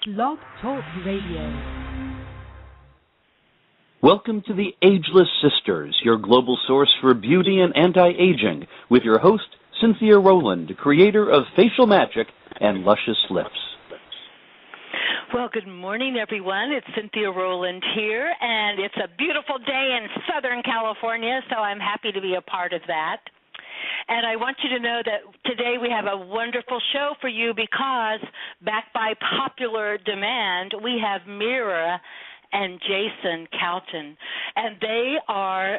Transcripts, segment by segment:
Blog Talk Radio. Welcome to the Ageless Sisters, your global source for beauty and anti-aging, with your host, Cynthia Rowland, creator of Facial Magic and Luscious Lips. Well, good morning, everyone. It's Cynthia Rowland here, and it's a beautiful day in Southern California, so I'm happy to be a part of that. And I want you to know that today we have a wonderful show for you because, backed by popular demand, we have Mira and Jayson Calton, and they are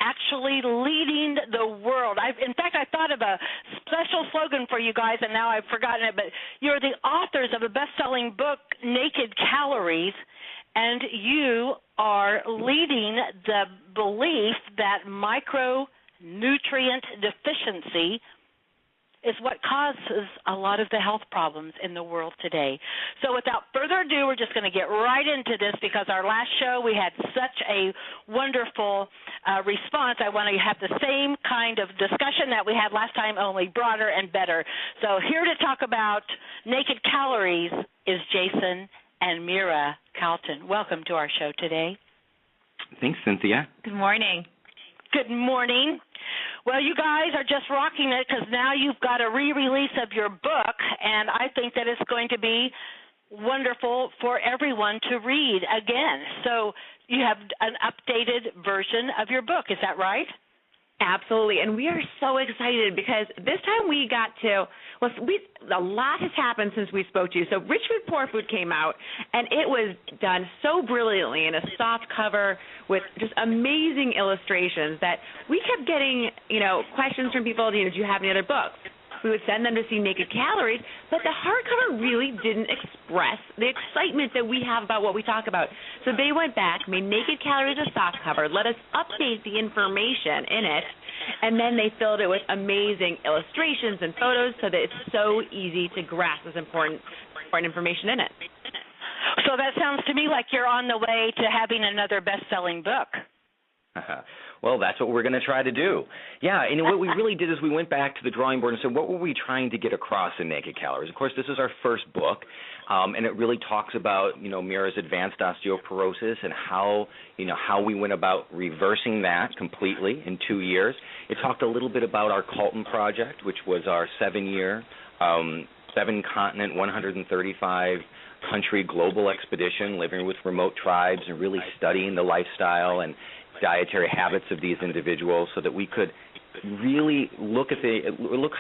actually leading the world. In fact, I thought of a special slogan for you guys, and now I've forgotten it, but you're the authors of a best-selling book, Naked Calories, and you are leading the belief that micronutrient deficiency is what causes a lot of the health problems in the world today. So without further ado, we're just going to get right into this because our last show we had such a wonderful response. I want to have the same kind of discussion that we had last time, only broader and better. So here to talk about Naked Calories is Jayson and Mira Calton. Welcome to our show today. Thanks, Cynthia. Good morning. Good morning. Well, you guys are just rocking it because now you've got a re-release of your book, and I think that it's going to be wonderful for everyone to read again. So you have an updated version of your book. Is that right? Absolutely, and we are so excited because this time we got to, a lot has happened since we spoke to you. So Rich Food, Poor Food came out, and it was done so brilliantly in a soft cover with just amazing illustrations that we kept getting, questions from people, do you have any other books? We would send them to see Naked Calories, but the hardcover really didn't express the excitement that we have about what we talk about. So they went back, made Naked Calories a softcover, let us update the information in it, and then they filled it with amazing illustrations and photos so that it's so easy to grasp this important information in it. So that sounds to me like you're on the way to having another best-selling book. Well, that's what we're going to try to do. Yeah, and what we really did is we went back to the drawing board and said, what were we trying to get across in Naked Calories? Of course, this is our first book, and it really talks about, Mira's advanced osteoporosis and how we went about reversing that completely in 2 years. It talked a little bit about our Calton project, which was our 7-year, 7-continent, 135-country global expedition, living with remote tribes and really studying the lifestyle and dietary habits of these individuals so that we could really look at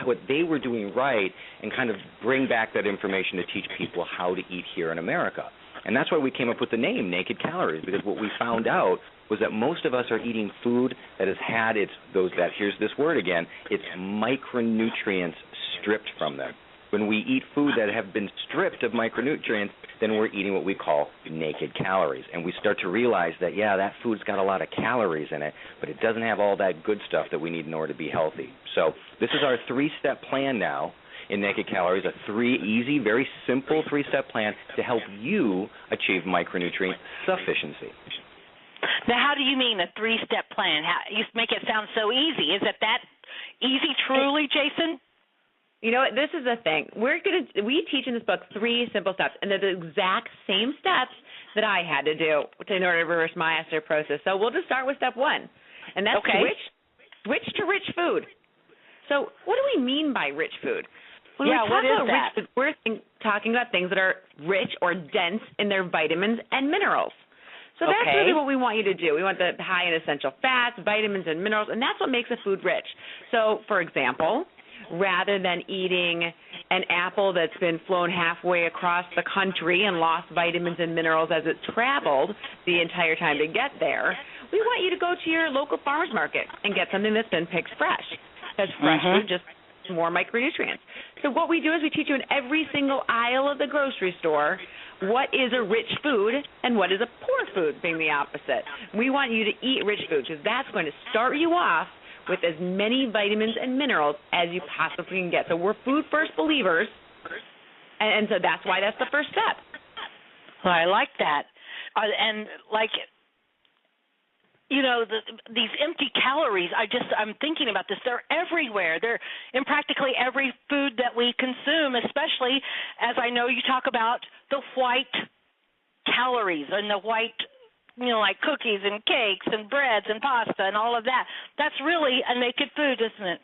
what they were doing right and kind of bring back that information to teach people how to eat here in America. And that's why we came up with the name Naked Calories, because what we found out was that most of us are eating food that has had here's this word again, it's micronutrients stripped from them. When we eat food that have been stripped of micronutrients, then we're eating what we call naked calories. And we start to realize that, that food's got a lot of calories in it, but it doesn't have all that good stuff that we need in order to be healthy. So this is our 3-step plan now in Naked Calories, a very simple 3-step plan to help you achieve micronutrient sufficiency. Now, how do you mean a 3-step plan? You make it sound so easy. Is it that easy truly, Jayson? You know what? This is the thing. We teach in this book 3 simple steps, and they're the exact same steps that I had to do in order to reverse my osteoporosis. So we'll just start with step 1, and that's switch to rich food. So what do we mean by rich food? When we talk about rich food, we're talking about things that are rich or dense in their vitamins and minerals. So that's really what we want you to do. We want the high in essential fats, vitamins, and minerals, and that's what makes a food rich. So, for example, rather than eating an apple that's been flown halfway across the country and lost vitamins and minerals as it traveled the entire time to get there, we want you to go to your local farmer's market and get something that's been picked fresh. Because fresh food just more micronutrients. So what we do is we teach you in every single aisle of the grocery store what is a rich food and what is a poor food, being the opposite. We want you to eat rich food because that's going to start you off with as many vitamins and minerals as you possibly can get. So we're food-first believers, and so that's why that's the first step. Well, I like that. And these empty calories, I'm thinking about this. They're everywhere. They're in practically every food that we consume, especially as I know you talk about the white calories and the white, like cookies and cakes and breads and pasta and all of that. That's really a naked food, isn't it?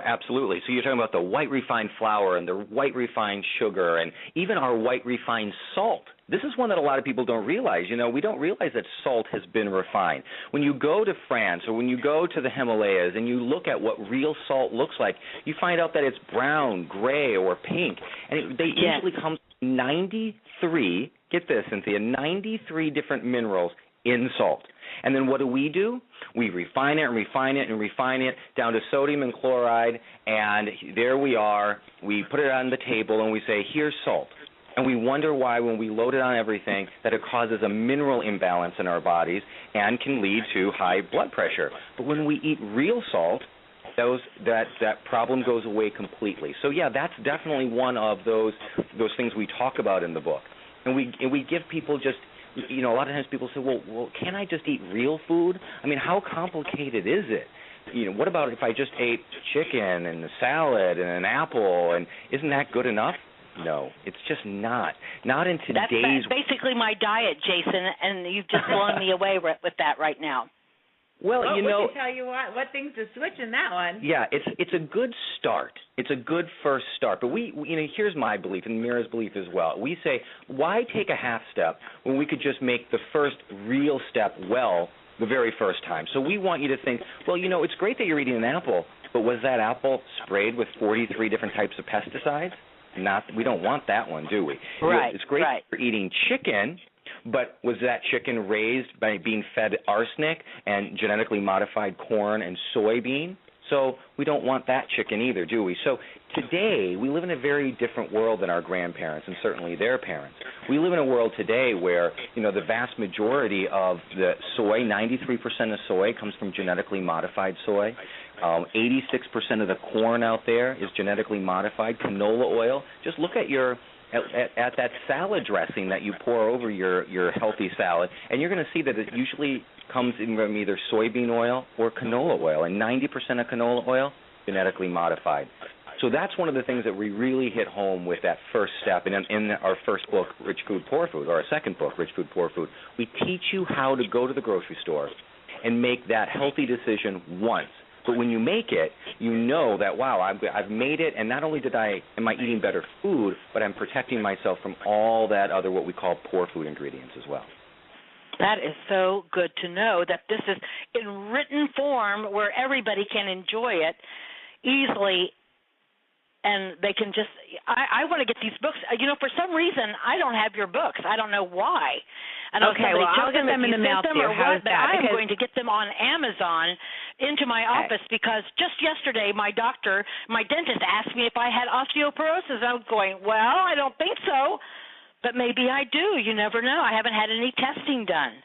Absolutely. So you're talking about the white refined flour and the white refined sugar and even our white refined salt. This is one that a lot of people don't realize. We don't realize that salt has been refined. When you go to France or when you go to the Himalayas and you look at what real salt looks like, you find out that it's brown, gray, or pink. And they usually come 93, get this, Cynthia, 93 different minerals in salt. And then what do? We refine it and refine it and refine it down to sodium and chloride, and there we are. We put it on the table and we say, here's salt. And we wonder why when we load it on everything that it causes a mineral imbalance in our bodies and can lead to high blood pressure. But when we eat real salt, that problem goes away completely. So, yeah, that's definitely one of those things we talk about in the book. And we give people just, a lot of times people say, well, can I just eat real food? I mean, how complicated is it? What about if I just ate chicken and a salad and an apple, and isn't that good enough? No, it's just not. Not in today's... That's basically my diet, Jayson, and you've just blown me away with that right now. Well, we can tell you what things to switch in that one. Yeah, it's a good start. It's a good first start. But here's my belief and Mira's belief as well. We say, why take a half step when we could just make the first real step well the very first time? So we want you to think, well, it's great that you're eating an apple, but was that apple sprayed with 43 different types of pesticides? We don't want that one, do we? Right. It's great that you're eating chicken, but was that chicken raised by being fed arsenic and genetically modified corn and soybean? So we don't want that chicken either, do we? So today we live in a very different world than our grandparents and certainly their parents. We live in a world today where, the vast majority of the soy, 93% of soy comes from genetically modified soy. 86% of the corn out there is genetically modified. Canola oil. Just look at at that salad dressing that you pour over your healthy salad, and you're going to see that it usually comes in from either soybean oil or canola oil, and 90% of canola oil genetically modified. So that's one of the things that we really hit home with that first step. And in our first book, Rich Food, Poor Food, or our second book, Rich Food, Poor Food, we teach you how to go to the grocery store and make that healthy decision once. But when you make it, you know that, wow, I've made it, and not only am I eating better food, but I'm protecting myself from all that other what we call poor food ingredients as well. That is so good to know that this is in written form where everybody can enjoy it easily, and they can just I want to get these books. For some reason, I don't have your books. I don't know why. Okay, well, I'll get them in the mail to you. How's that? I'm going to get them on Amazon into my office because just yesterday my dentist asked me if I had osteoporosis. I was going, well, I don't think so, but maybe I do. You never know. I haven't had any testing done.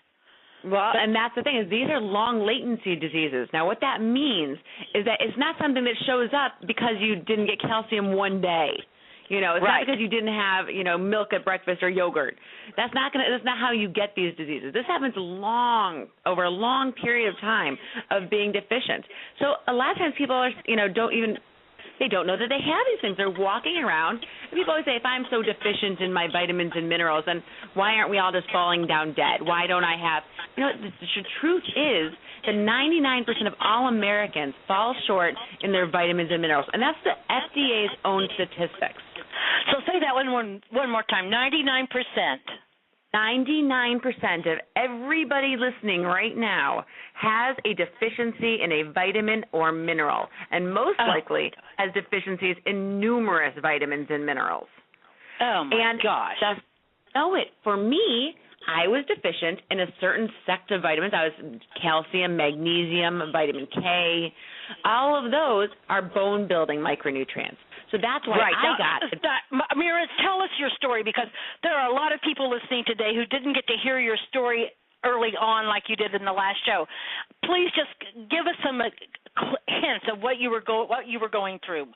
Well, and that's the thing is these are long latency diseases. Now, what that means is that it's not something that shows up because you didn't get calcium one day. It's not because you didn't have, milk at breakfast or yogurt. That's not how you get these diseases. This happens over a long period of time of being deficient. So a lot of times people are, don't know that they have these things. They're walking around. And people always say, if I'm so deficient in my vitamins and minerals, then why aren't we all just falling down dead? Why don't I have, the truth is that 99% of all Americans fall short in their vitamins and minerals. And that's the FDA's own statistics. So say that one more time, 99%. 99% of everybody listening right now has a deficiency in a vitamin or mineral, and most likely has deficiencies in numerous vitamins and minerals. Oh, my gosh. Just know it. For me, I was deficient in a certain sect of vitamins. I was calcium, magnesium, vitamin K. All of those are bone-building micronutrients. So that's why I got it. Mira, tell us your story, because there are a lot of people listening today who didn't get to hear your story early on like you did in the last show. Please just give us some hints of what you were going through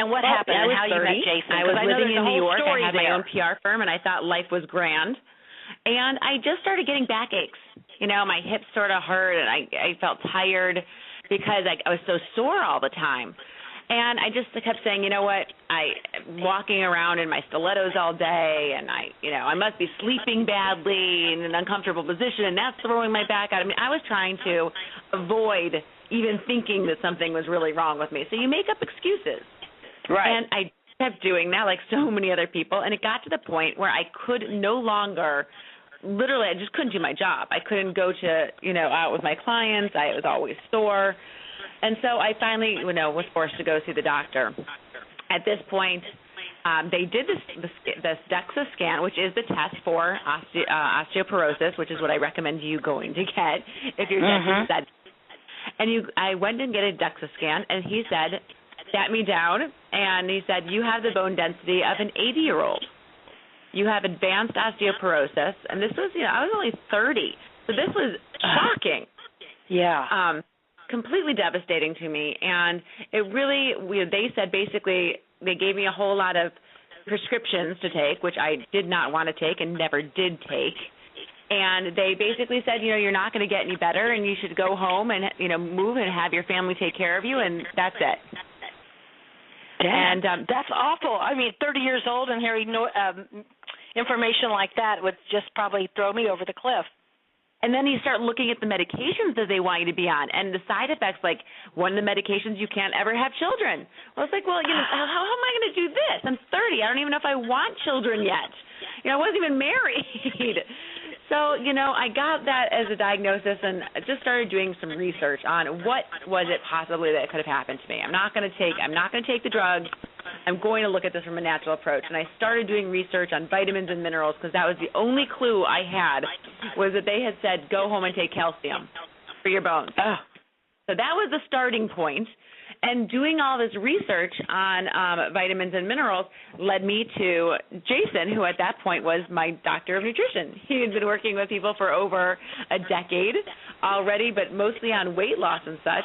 and what happened and how 30. You met Jayson. I was living in New York. I had my own PR firm, and I thought life was grand. And I just started getting backaches. My hips sort of hurt, and I felt tired because I was so sore all the time. And I just kept saying, you know what, I'm walking around in my stilettos all day, and I must be sleeping badly in an uncomfortable position, and that's throwing my back out. I mean, I was trying to avoid even thinking that something was really wrong with me. So you make up excuses. Right. And I kept doing that like so many other people, and it got to the point where I could no longer, literally, I just couldn't do my job. I couldn't go to, out with my clients. I was always sore. And so I finally, was forced to go see the doctor. At this point, they did the DEXA scan, which is the test for osteoporosis, which is what I recommend you going to get if your dentist said. And I went and get a DEXA scan, and he sat me down, and he said, you have the bone density of an 80-year-old. You have advanced osteoporosis, and this was, I was only 30, so this was shocking. Yeah. Completely devastating to me, and it really, they said basically they gave me a whole lot of prescriptions to take, which I did not want to take and never did take, and they basically said, you're not going to get any better, and you should go home and, move and have your family take care of you, and that's it. And that's awful. I mean, 30 years old and hearing information like that would just probably throw me over the cliff. And then you start looking at the medications that they want you to be on, and the side effects, like one of the medications, you can't ever have children. Well, it's like, how am I going to do this? I'm 30. I don't even know if I want children yet. I wasn't even married. So, I got that as a diagnosis, and I just started doing some research on what was it possibly that could have happened to me. I'm not going to take the drugs. I'm going to look at this from a natural approach. And I started doing research on vitamins and minerals because that was the only clue I had, was that they had said, go home and take calcium for your bones. Oh. So that was the starting point. And doing all this research on vitamins and minerals led me to Jayson, who at that point was my doctor of nutrition. He had been working with people for over a decade already, but mostly on weight loss and such.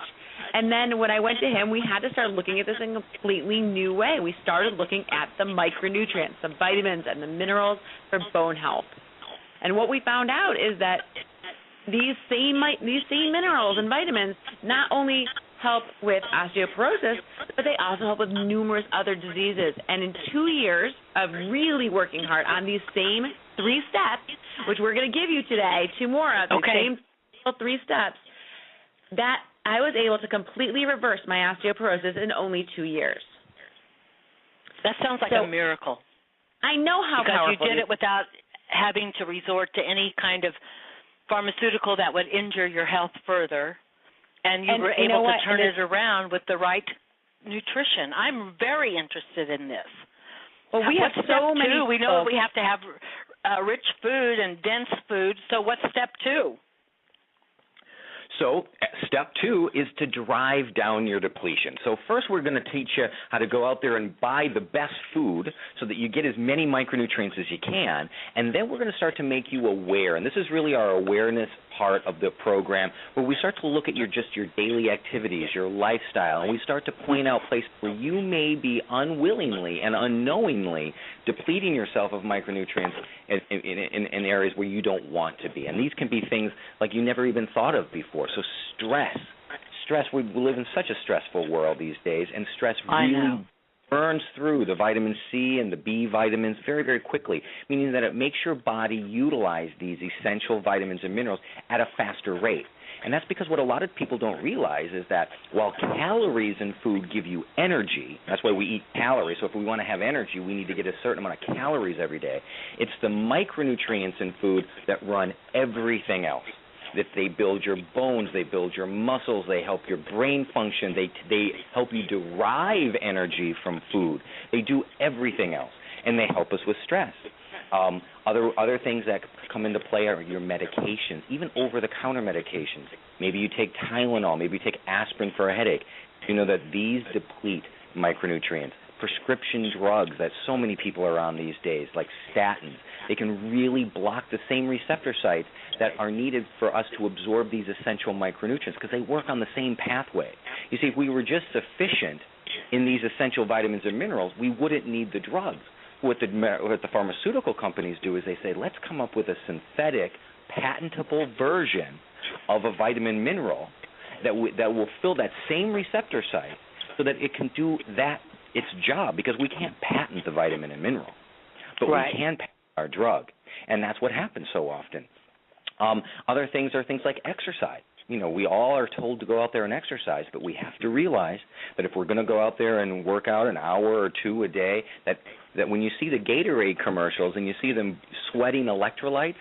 And then when I went to him, we had to start looking at this in a completely new way. We started looking at the micronutrients, the vitamins and the minerals for bone health. And what we found out is that these same minerals and vitamins not only help with osteoporosis, but they also help with numerous other diseases. And in 2 years of really working hard on these same 3 steps, which we're going to give you today, 2 more of the same 3 steps, that I was able to completely reverse my osteoporosis in only 2 years. That sounds like a miracle. I know how powerful. Because you did it without having to resort to any kind of pharmaceutical that would injure your health further. And you were able to turn it around with the right nutrition. I'm very interested in this. Well, we have so many. We know we have to have rich food and dense food. So what's step 2? So step 2 is to drive down your depletion. So first we're going to teach you how to go out there and buy the best food so that you get as many micronutrients as you can, and then we're going to start to make you aware. And this is really our awareness part of the program, where we start to look at your daily activities, your lifestyle, and we start to point out places where you may be unwillingly and unknowingly depleting yourself of micronutrients in areas where you don't want to be. And these can be things like you never even thought of before. So stress, we live in such a stressful world these days, and stress really burns through the vitamin C and the B vitamins very, very quickly, meaning that it makes your body utilize these essential vitamins and minerals at a faster rate. And that's because what a lot of people don't realize is that while calories in food give you energy, that's why we eat calories, so if we want to have energy, we need to get a certain amount of calories every day. It's the micronutrients in food that run everything else. That they build your bones, they build your muscles, they help your brain function, they help you derive energy from food. They do everything else, and they help us with stress. Other things that come into play are your medications, even over-the-counter medications. Maybe you take Tylenol, maybe you take aspirin for a headache. You know that these deplete micronutrients. Prescription drugs that so many people are on these days, like statins, they can really block the same receptor sites that are needed for us to absorb these essential micronutrients because they work on the same pathway. You see, if we were just sufficient in these essential vitamins and minerals, we wouldn't need the drugs. What the pharmaceutical companies do is they say, let's come up with a synthetic, patentable version of a vitamin mineral that will fill that same receptor site so that it can do its job, because we can't patent the vitamin and mineral, but we can patent our drug, and that's what happens so often. Other things are things like exercise. We all are told to go out there and exercise, but we have to realize that if we're going to go out there and work out an hour or two a day, that when you see the Gatorade commercials and you see them sweating electrolytes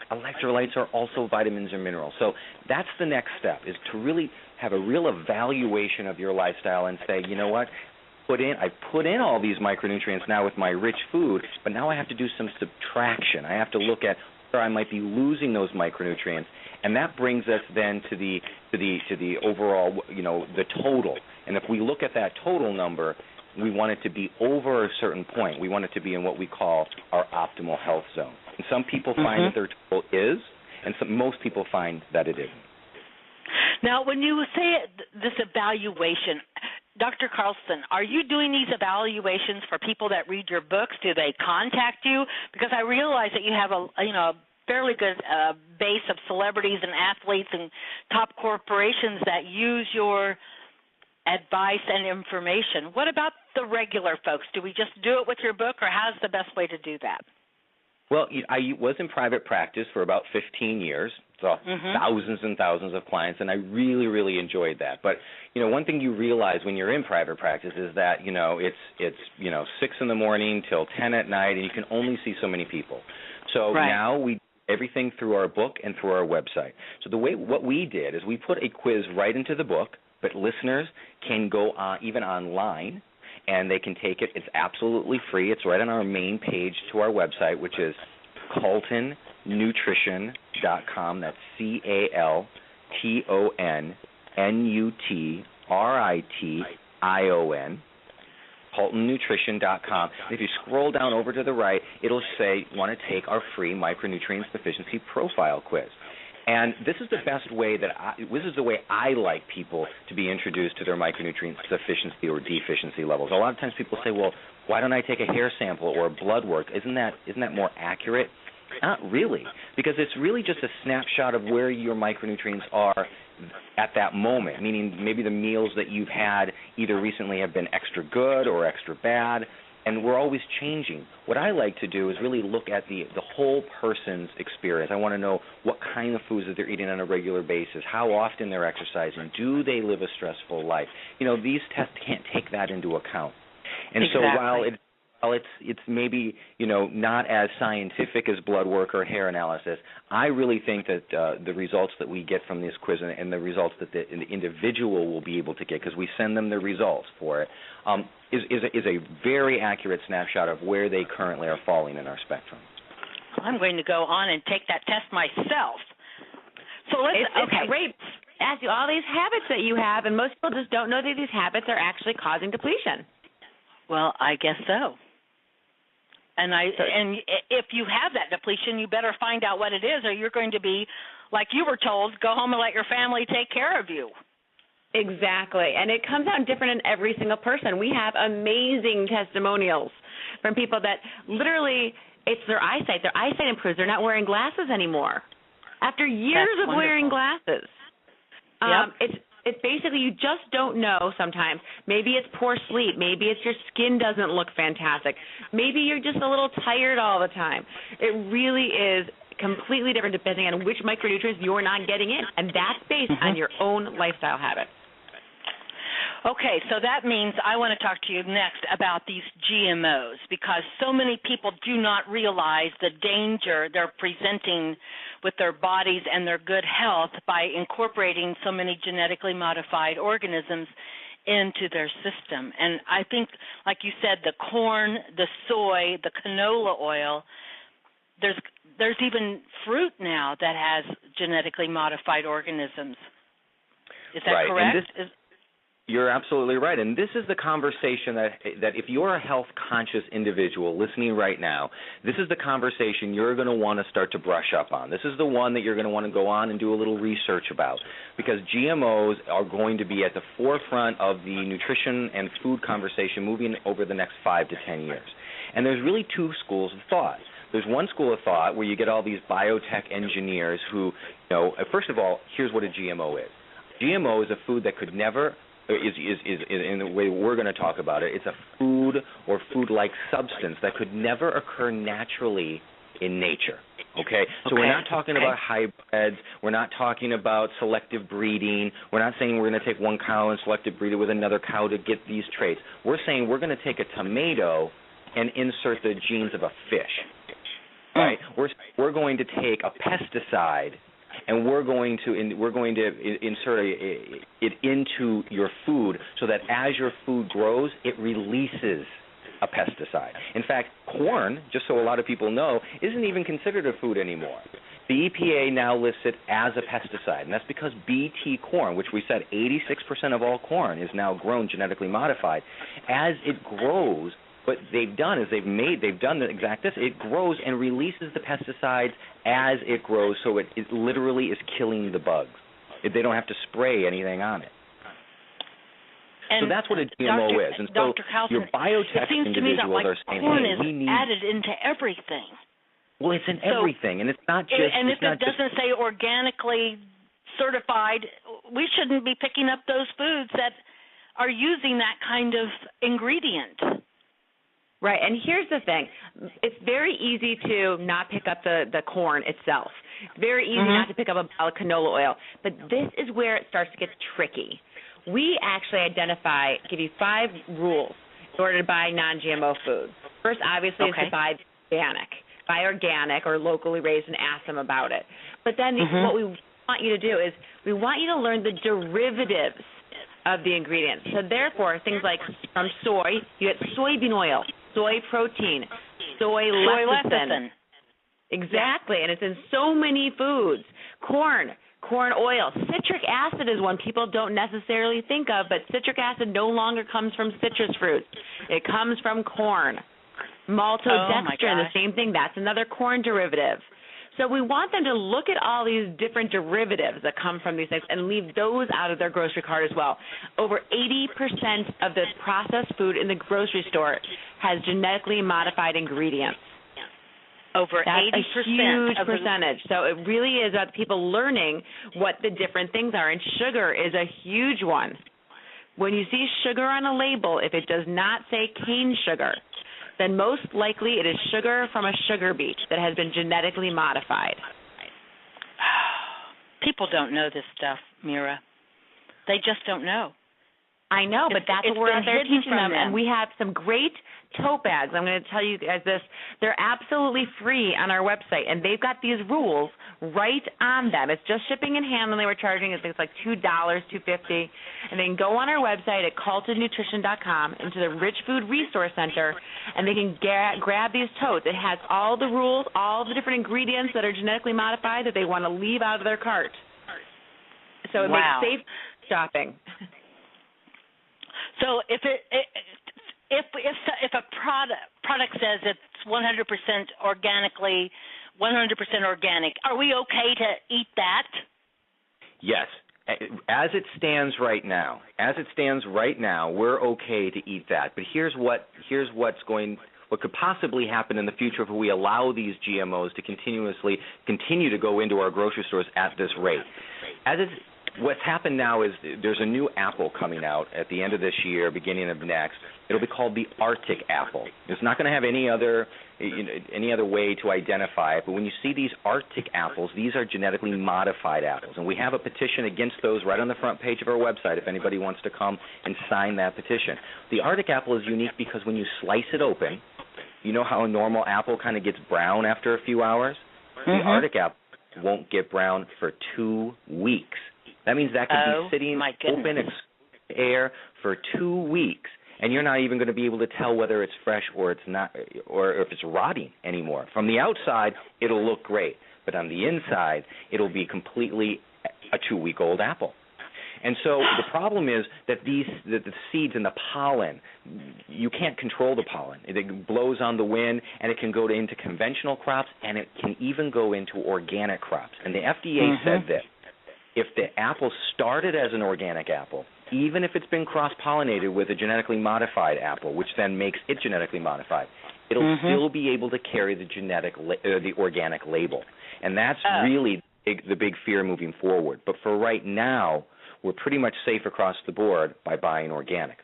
are also vitamins and minerals. So that's the next step, is to really have a real evaluation of your lifestyle and say, you know what, I put in all these micronutrients now with my rich food, but now I have to do some subtraction. I have to look at where I might be losing those micronutrients. And that brings us then to the overall, the total. And if we look at that total number, we want it to be over a certain point. We want it to be in what we call our optimal health zone. And some people find that their total is, and most people find that it isn't. Now, when you say this evaluation, Dr. Calton, are you doing these evaluations for people that read your books? Do they contact you? Because I realize that you have a fairly good base of celebrities and athletes and top corporations that use your advice and information. What about the regular folks? Do we just do it with your book, or how's the best way to do that? Well, I was in private practice for about 15 years, so thousands and thousands of clients, and I really, really enjoyed that. But, one thing you realize when you're in private practice is that, it's 6 in the morning till 10 at night, and you can only see so many people. So now we do everything through our book and through our website. So what we did is we put a quiz right into the book, but listeners can go even online, and they can take it. It's absolutely free. It's right on our main page to our website, which is CaltonNutrition.com. That's CaltonNutrition. CaltonNutrition.com. And if you scroll down over to the right, it'll say, want to take our free micronutrients deficiency profile quiz. And this is the best way this is the way I like people to be introduced to their micronutrient deficiency or deficiency levels. A lot of times people say, well, why don't I take a hair sample or blood work? Isn't that more accurate? Not really, because it's really just a snapshot of where your micronutrients are at that moment, meaning maybe the meals that you've had either recently have been extra good or extra bad, and we're always changing. What I like to do is really look at the whole person's experience. I want to know what kind of foods that they're eating on a regular basis, how often they're exercising, do they live a stressful life. These tests can't take that into account. And so while it's maybe, not as scientific as blood work or hair analysis, I really think that the results that we get from this quiz and the results that the individual will be able to get, because we send them the results for it, is a very accurate snapshot of where they currently are falling in our spectrum. I'm going to go on and take that test myself. So it's great. Ask you all these habits that you have, and most people just don't know that these habits are actually causing depletion. Well, I guess so. And if you have that depletion, you better find out what it is, or you're going to be, like you were told, go home and let your family take care of you. Exactly. And it comes out different in every single person. We have amazing testimonials from people that literally it's their eyesight. Their eyesight improves. They're not wearing glasses anymore after years of wearing glasses. It's basically you just don't know sometimes. Maybe it's poor sleep. Maybe it's your skin doesn't look fantastic. Maybe you're just a little tired all the time. It really is completely different depending on which micronutrients you're not getting in, and that's based on your own lifestyle habits. Okay, so that means I want to talk to you next about these GMOs, because so many people do not realize the danger they're presenting with their bodies and their good health by incorporating so many genetically modified organisms into their system. And I think, like you said, the corn, the soy, the canola oil, there's even fruit now that has genetically modified organisms. Is that correct? You're absolutely right, and this is the conversation that if you're a health-conscious individual listening right now, this is the conversation you're going to want to start to brush up on. This is the one that you're going to want to go on and do a little research about, because GMOs are going to be at the forefront of the nutrition and food conversation moving over the next 5 to 10 years. And there's really two schools of thought. There's one school of thought where you get all these biotech engineers who, first of all, here's what a GMO is. GMO is a food that could never in the way we're going to talk about it, it's a food or food-like substance that could never occur naturally in nature. Okay? So we're not talking about hybrids. We're not talking about selective breeding. We're not saying we're going to take one cow and selective breed it with another cow to get these traits. We're saying we're going to take a tomato and insert the genes of a fish. Right? We're going to take a pesticide and we're going to insert it into your food so that as your food grows, it releases a pesticide. In fact, corn, just so a lot of people know, isn't even considered a food anymore. The EPA now lists it as a pesticide, and that's because BT corn, which we said 86% of all corn is now grown genetically modified. As it grows, what they've done is they've done the exact this. It grows and releases the pesticides as it grows, so it literally is killing the bugs. They don't have to spray anything on it. And so that's what a GMO is. And so Dr. Calton, your biotech individuals are saying, corn hey, is we need added into everything. Well, it's in everything, and it's not just. And if it doesn't say organically certified, we shouldn't be picking up those foods that are using that kind of ingredient. Right, and here's the thing. It's very easy to not pick up the corn itself. It's very easy not to pick up a bottle of canola oil. But this is where it starts to get tricky. We actually give you 5 rules in order to buy non-GMO foods. First, obviously, is to buy organic or locally raised, and ask them about it. But then what we want you to do is we want you to learn the derivatives of the ingredients. So therefore, things like from soy, you get soybean oil, soy protein, soy lecithin. Exactly, and it's in so many foods. Corn oil. Citric acid is one people don't necessarily think of, but citric acid no longer comes from citrus fruits. It comes from corn. Maltodextrin, the same thing. That's another corn derivative. So we want them to look at all these different derivatives that come from these things and leave those out of their grocery cart as well. Over 80% of the processed food in the grocery store has genetically modified ingredients. Over 80%. That's a huge percentage. So it really is about people learning what the different things are, and sugar is a huge one. When you see sugar on a label, if it does not say cane sugar, then most likely it is sugar from a sugar beet that has been genetically modified. People don't know this stuff, Mira. They just don't know. I know, but that's what we're out there teaching them. And we have some great tote bags. I'm going to tell you guys this. They're absolutely free on our website, and they've got these rules right on them. It's just shipping and handling. We're charging, I think it's like $2, $2.50. And they can go on our website at CaltonNutrition.com into the Rich Food Resource Center, and they can grab these totes. It has all the rules, all the different ingredients that are genetically modified that they want to leave out of their cart. So it makes safe shopping. So if a product says it's 100% organically, 100% organic, are we okay to eat that? Yes. As it stands right now, we're okay to eat that. But what could possibly happen in the future if we allow these GMOs to continue to go into our grocery stores at this rate. What's happened now is there's a new apple coming out at the end of this year, beginning of next. It'll be called the Arctic apple. It's not going to have any other way to identify it, but when you see these Arctic apples, these are genetically modified apples, and we have a petition against those right on the front page of our website if anybody wants to come and sign that petition. The Arctic apple is unique because when you slice it open, you know how a normal apple kind of gets brown after a few hours? The Arctic apple won't get brown for 2 weeks. That means that could be sitting open in air for 2 weeks, and you're not even going to be able to tell whether it's fresh or it's not, or if it's rotting anymore. From the outside, it'll look great, but on the inside, it'll be completely a 2-week-old apple. And so the problem is that the seeds and the pollen, you can't control the pollen. It blows on the wind, and it can go into conventional crops, and it can even go into organic crops. And the FDA said that if the apple started as an organic apple, even if it's been cross-pollinated with a genetically modified apple, which then makes it genetically modified, it'll still be able to carry the organic label. And that's really the big fear moving forward. But for right now, we're pretty much safe across the board by buying organic.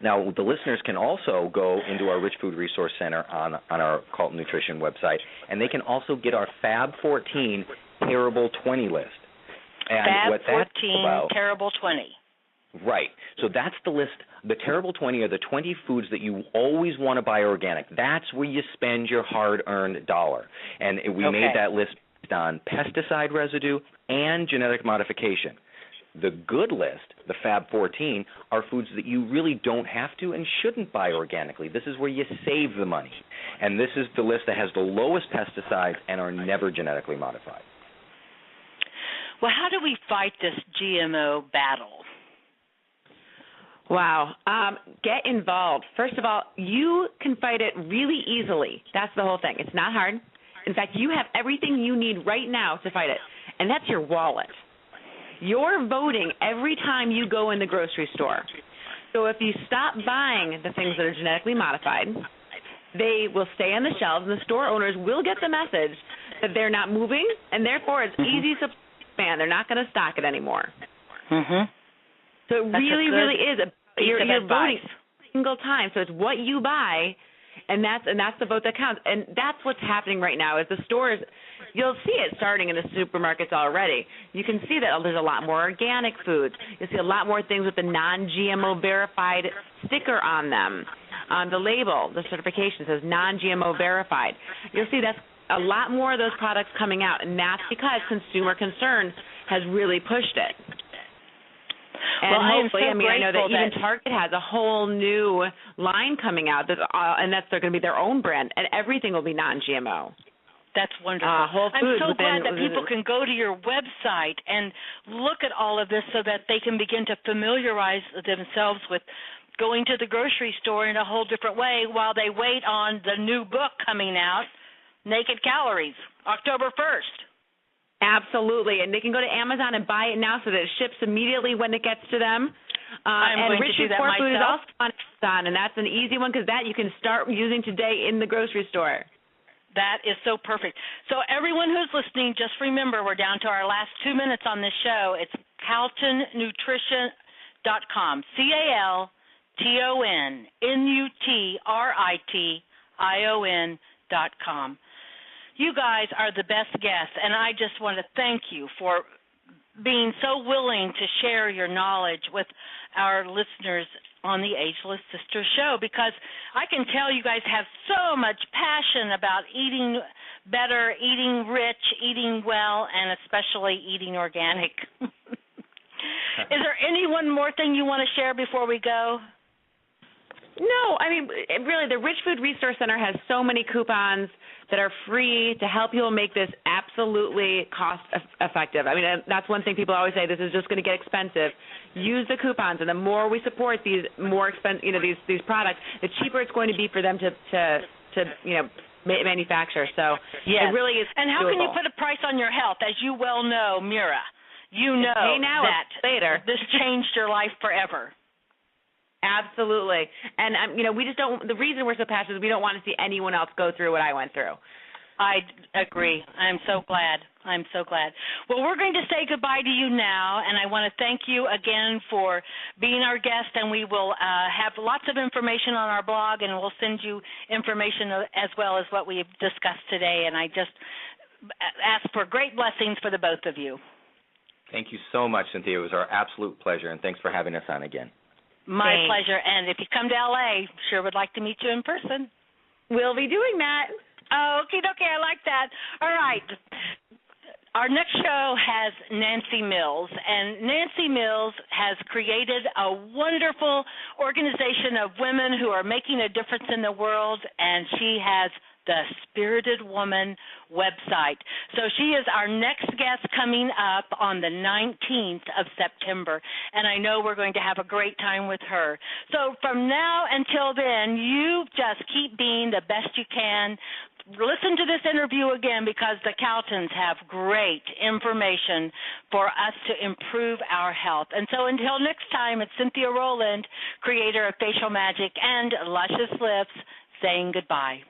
Now, the listeners can also go into our Rich Food Resource Center on our Calton Nutrition website, and they can also get our Fab 14 Terrible 20 list. And Fab what 14 that's about, Terrible 20. Right. So that's the list. The Terrible 20 are the 20 foods that you always want to buy organic. That's where you spend your hard-earned dollar. And we made that list based on pesticide residue and genetic modification. The good list, the Fab 14, are foods that you really don't have to and shouldn't buy organically. This is where you save the money. And this is the list that has the lowest pesticides and are never genetically modified. Well, how do we fight this GMO battle? Wow. Get involved. First of all, you can fight it really easily. That's the whole thing. It's not hard. In fact, you have everything you need right now to fight it, and that's your wallet. You're voting every time you go in the grocery store. So if you stop buying the things that are genetically modified, they will stay on the shelves, and the store owners will get the message that they're not moving, and therefore it's easy to expand. They're not going to stock it anymore. Mm-hmm. So it really is. You're voting every single time. So it's what you buy, and that's the vote that counts. And that's what's happening right now is the stores. You'll see it starting in the supermarkets already. You can see that there's a lot more organic foods. You'll see a lot more things with the non-GMO verified sticker on them. On the label, the certification says non-GMO verified. You'll see that's a lot more of those products coming out, and that's because consumer concern has really pushed it. And hopefully, I know that even Target has a whole new line coming out, and they're going to be their own brand, and everything will be non-GMO. That's wonderful. I'm so glad that people can go to your website and look at all of this so that they can begin to familiarize themselves with going to the grocery store in a whole different way while they wait on the new book coming out, Naked Calories, October 1st. Absolutely, and they can go to Amazon and buy it now so that it ships immediately when it gets to them. I'm going to do that myself. Food is also on Amazon, and that's an easy one because that you can start using today in the grocery store. That is so perfect. So everyone who's listening, just remember we're down to our last 2 minutes on this show. It's CaltonNutrition.com, CaltonNutrition.com. You guys are the best guests, and I just want to thank you for being so willing to share your knowledge with our listeners on the Ageless Sisters show, because I can tell you guys have so much passion about eating better, eating rich, eating well, and especially eating organic. Is there any one more thing you want to share before we go? No, I mean, really, the Rich Food Resource Center has so many coupons that are free to help people make this absolutely cost-effective. I mean, that's one thing people always say, this is just going to get expensive. Use the coupons, and the more we support these more expensive, these products, the cheaper it's going to be for them to manufacture. So yes. It really is And how doable. can you put a price on your health? As you well know, Mira, you know that later. This changed your life forever. Absolutely. And, we just don't – the reason we're so passionate is we don't want to see anyone else go through what I went through. I agree. I'm so glad. Well, we're going to say goodbye to you now, and I want to thank you again for being our guest, and we will have lots of information on our blog, and we'll send you information as well as what we've discussed today, and I just ask for great blessings for the both of you. Thank you so much, Cynthia. It was our absolute pleasure, and thanks for having us on again. My pleasure. And if you come to L.A., sure would like to meet you in person. We'll be doing that. Okie dokie, I like that. All right. Our next show has Nancy Mills, and Nancy Mills has created a wonderful organization of women who are making a difference in the world, and she has the Spirited Woman website. So she is our next guest coming up on the 19th of September, and I know we're going to have a great time with her. So from now until then, you just keep being the best you can. Listen to this interview again because the Caltons have great information for us to improve our health. And so until next time, it's Cynthia Rowland, creator of Facial Magic and Luscious Lips, saying goodbye.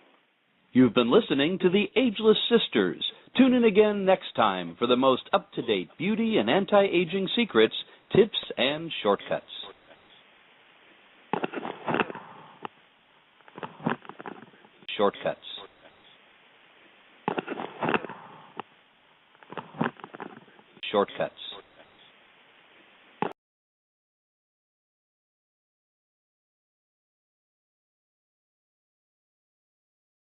You've been listening to the Ageless Sisters. Tune in again next time for the most up-to-date beauty and anti-aging secrets Tips and shortcuts. Shortcuts. Shortcuts.